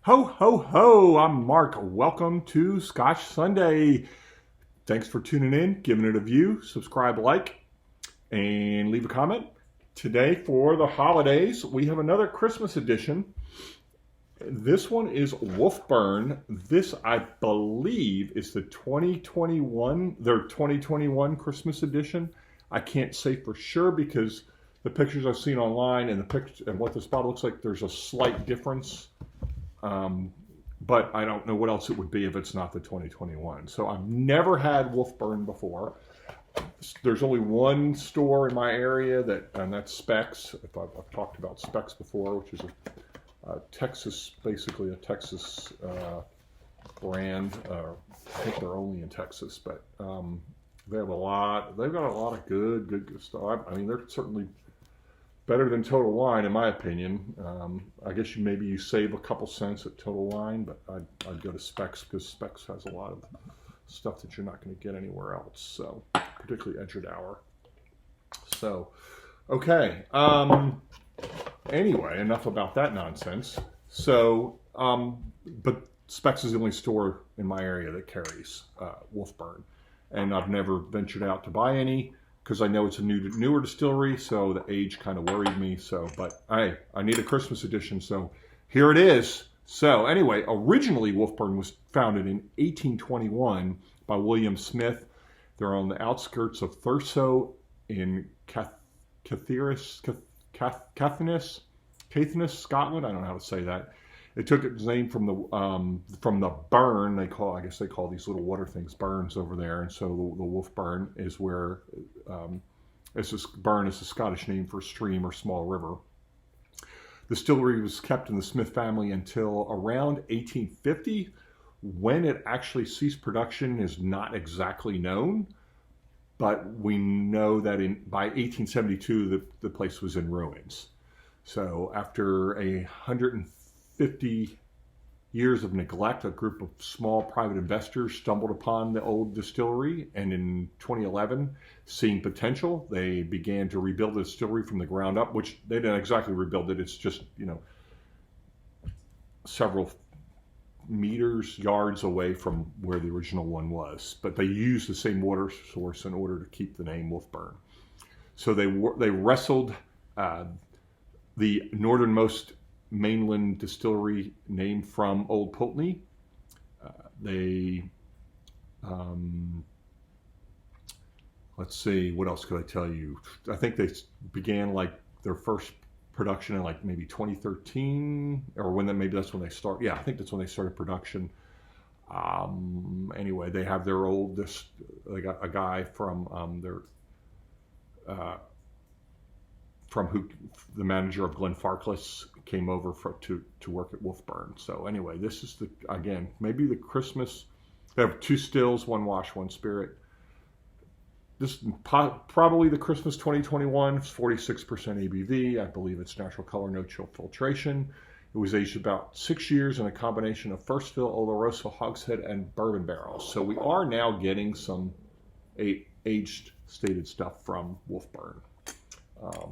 Ho, ho, ho! I'm Mark. Welcome to Scotch Sunday. Thanks for tuning in, giving it a view. Subscribe, like, and leave a comment. Today, for the holidays, we have another Christmas edition. This one is Wolfburn. This, I believe, is the 2021 Christmas edition. I can't say for sure because the pictures I've seen online and the picture and what this bottle looks like, there's a slight difference. But I don't know what else it would be if it's not the 2021. So I've never had Wolfburn before. There's only one store in my area and that's Specs. I've talked about Specs before, which is a Texas, basically a Texas brand. I think they're only in Texas, but they have a lot. They've got a lot of good stuff. I mean, they're certainly better than Total Wine, in my opinion. I guess maybe you save a couple cents at Total Wine, but I'd go to Specs because Specs has a lot of stuff that you're not going to get anywhere else. So, particularly Edgered-Hour. So, okay. Anyway, enough about that nonsense. So, but Specs is the only store in my area that carries Wolfburn, and I've never ventured out to buy any, because I know it's a newer distillery, so the age kind of worried me. So, but I need a Christmas edition, so here it is. So anyway, originally Wolfburn was founded in 1821 by William Smith. They're on the outskirts of Thurso in Caithness, Scotland. I don't know how to say that. It took its name from the burn. I guess they call these little water things burns over there, and so the Wolfburn is where burn is the Scottish name for stream or small river. The distillery was kept in the Smith family until around 1850. When it actually ceased production is not exactly known, but we know that by 1872 the place was in ruins. So after 150 years of neglect, a group of small private investors stumbled upon the old distillery, and in 2011, seeing potential, they began to rebuild the distillery from the ground up, which they didn't exactly rebuild it. It's just, several yards away from where the original one was. But they used the same water source in order to keep the name Wolfburn. So they wrestled the northernmost mainland distillery named from Old Pulteney. Let's see, what else could I tell you? I think they began their first production in maybe 2013, or maybe that's when they start. Yeah, I think that's when they started production. Anyway, they have their oldest. They got a guy from who the manager of Glenfarclas came over to work at Wolfburn. So anyway, this is maybe the Christmas. They have 2 stills, 1 wash, 1 spirit. This is probably the Christmas 2021, 46% ABV. I believe it's natural color, no chill filtration. It was aged about 6 years in a combination of first fill, Oloroso, Hogshead, and bourbon barrels. So we are now getting some aged stated stuff from Wolfburn.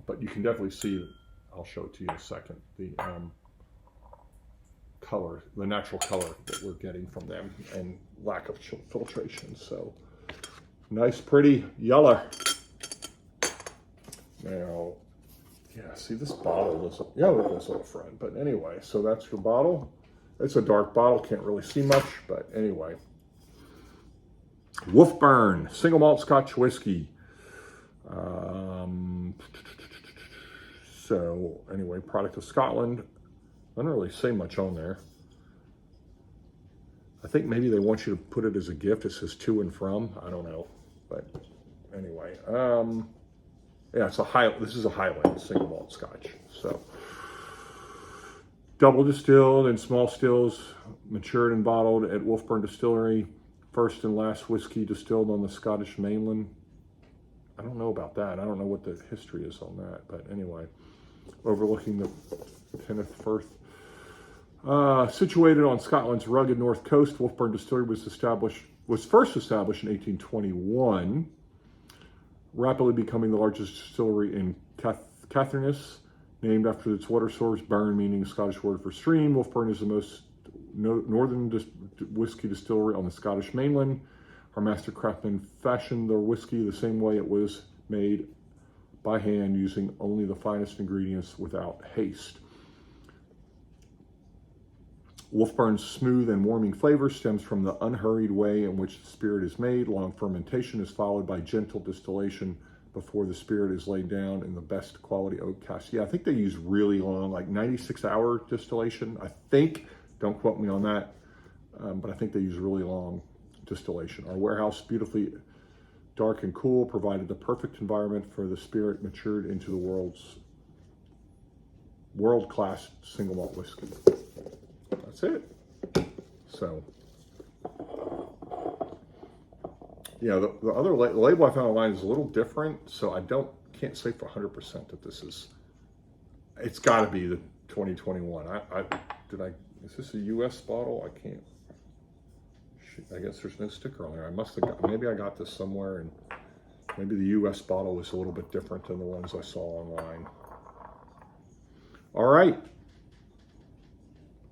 But you can definitely see, I'll show it to you in a second, the color, the natural color that we're getting from them, and lack of filtration. So nice, pretty yellow. Now, yeah, see this bottle is, look at this little friend. But anyway, so that's your bottle. It's a dark bottle, can't really see much, but anyway. Wolfburn, single malt Scotch whiskey. So anyway, product of Scotland. I don't really say much on there. I think maybe they want you to put it as a gift. It says to and from. I don't know, but anyway, yeah, this is a Highland single malt Scotch. So double distilled in small stills, matured and bottled at Wolfburn Distillery. First and last whiskey distilled on the Scottish mainland. I don't know about that. I don't know what the history is on that, but anyway, overlooking the Penrith Firth. Situated on Scotland's rugged north coast, Wolfburn Distillery was first established in 1821, rapidly becoming the largest distillery in Caithness, named after its water source, burn meaning Scottish word for stream. Wolfburn is the most northern whiskey distillery on the Scottish mainland. Our master craftsmen fashioned their whiskey the same way it was made, by hand, using only the finest ingredients without haste. Wolfburn's smooth and warming flavor stems from the unhurried way in which the spirit is made. Long fermentation is followed by gentle distillation before the spirit is laid down in the best quality oak casks. Yeah, I think they use really long, like 96-hour distillation. I think, don't quote me on that, but I think they use really long distillation. Our warehouse, beautifully dark and cool, provided the perfect environment for the spirit matured into the world-class single malt whiskey. That's it. So, yeah, the other label I found online is a little different, so I can't say for 100% that this is. It's got to be the 2021. Is this a U.S. bottle? I can't. I guess there's no sticker on there. I must have maybe I got this somewhere, and maybe the U.S. bottle was a little bit different than the ones I saw online. All right.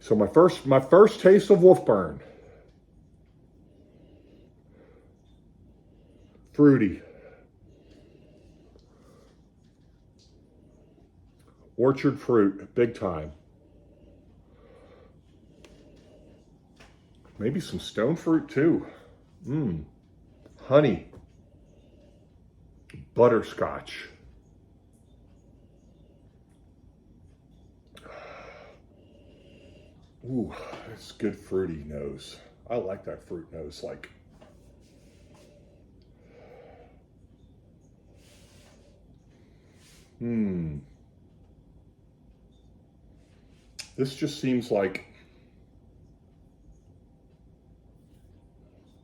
So my first taste of Wolfburn. Fruity. Orchard fruit, big time. Maybe some stone fruit too. Honey. Butterscotch. Ooh, that's good fruity nose. I like that fruit nose. Like, this just seems like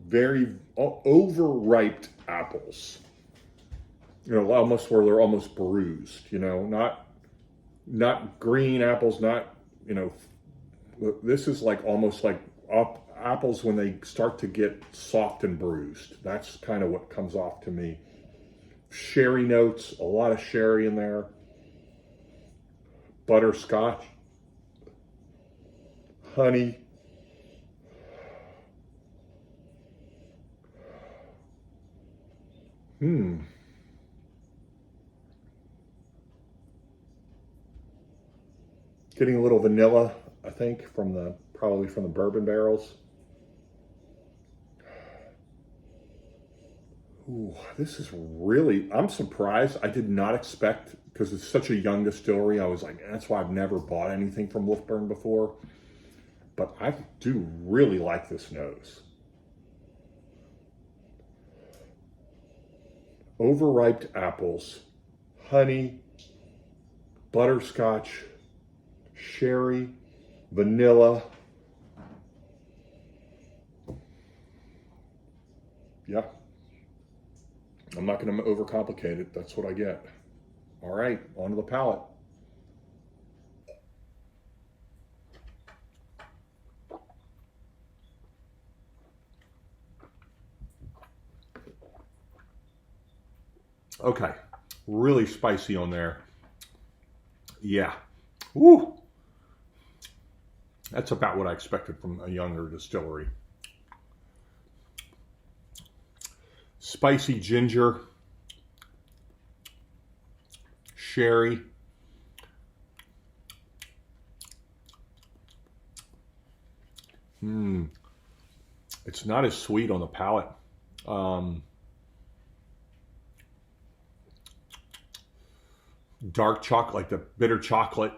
very overripe apples. You know, almost where they're almost bruised. You know, not green apples. Not, you know. This is like almost like apples when they start to get soft and bruised. That's kind of what comes off to me. Sherry notes, a lot of sherry in there. Butterscotch. Honey. Getting a little vanilla, I think, probably from the bourbon barrels. Ooh, this is really, I'm surprised. I did not expect, because it's such a young distillery, I was like, that's why I've never bought anything from Wolfburn before. But I do really like this nose. Overripe apples, honey, butterscotch, sherry, vanilla. Yeah. I'm not going to overcomplicate it. That's what I get. All right, onto the palate. Okay, really spicy on there. Yeah. Woo! That's about what I expected from a younger distillery. Spicy ginger, sherry, it's not as sweet on the palate. Dark chocolate, like the bitter chocolate,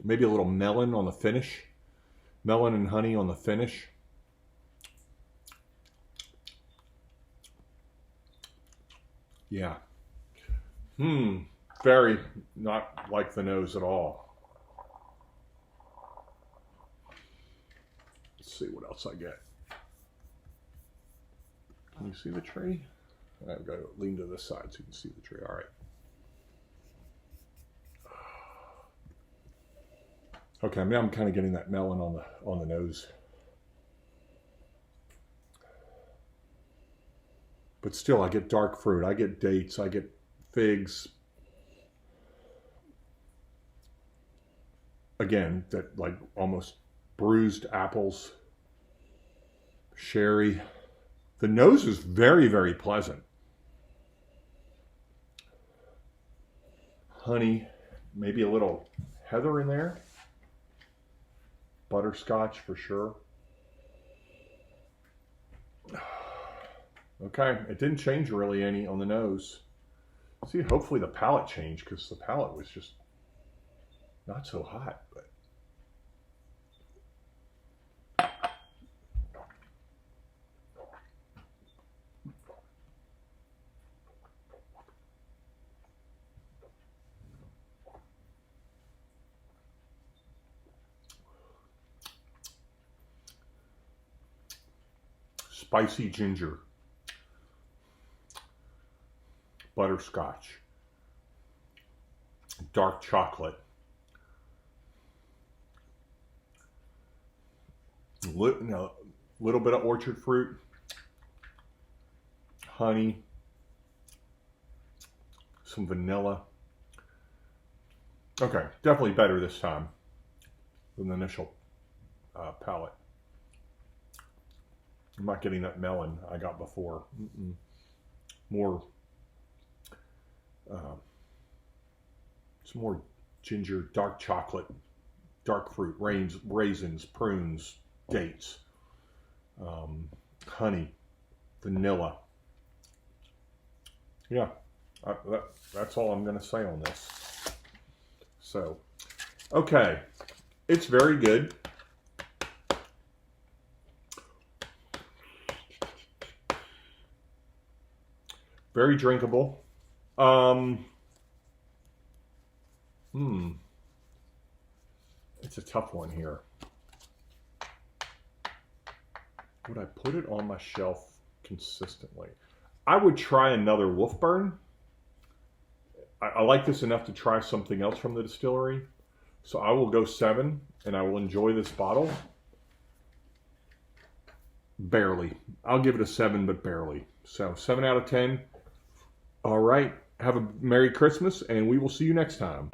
maybe a little melon on the finish, melon and honey on the finish. Yeah. Very not like the nose at all. Let's see what else I get. Can you see the tree? I've got to lean to this side so you can see the tree. All right. Okay, now I'm kind of getting that melon on the nose. But still, I get dark fruit. I get dates. I get figs. Again, that like almost bruised apples, sherry. The nose is very, very pleasant. Honey, maybe a little heather in there. Butterscotch for sure. Okay, it didn't change really any on the nose. See, hopefully the palate changed because the palate was just not so hot. But spicy ginger, butterscotch, dark chocolate, little bit of orchard fruit, honey, some vanilla. Okay, definitely better this time than the initial palate. I'm not getting that melon I got before. More, some more ginger, dark chocolate, dark fruit, raisins, prunes, dates, honey, vanilla. Yeah, that's all I'm going to say on this. So, okay, it's very good. Very drinkable. It's a tough one here. Would I put it on my shelf consistently? I would try another Wolfburn. I like this enough to try something else from the distillery. So I will go 7 and I will enjoy this bottle. Barely. I'll give it a 7, but barely. So 7 out of 10. All right. Have a Merry Christmas, and we will see you next time.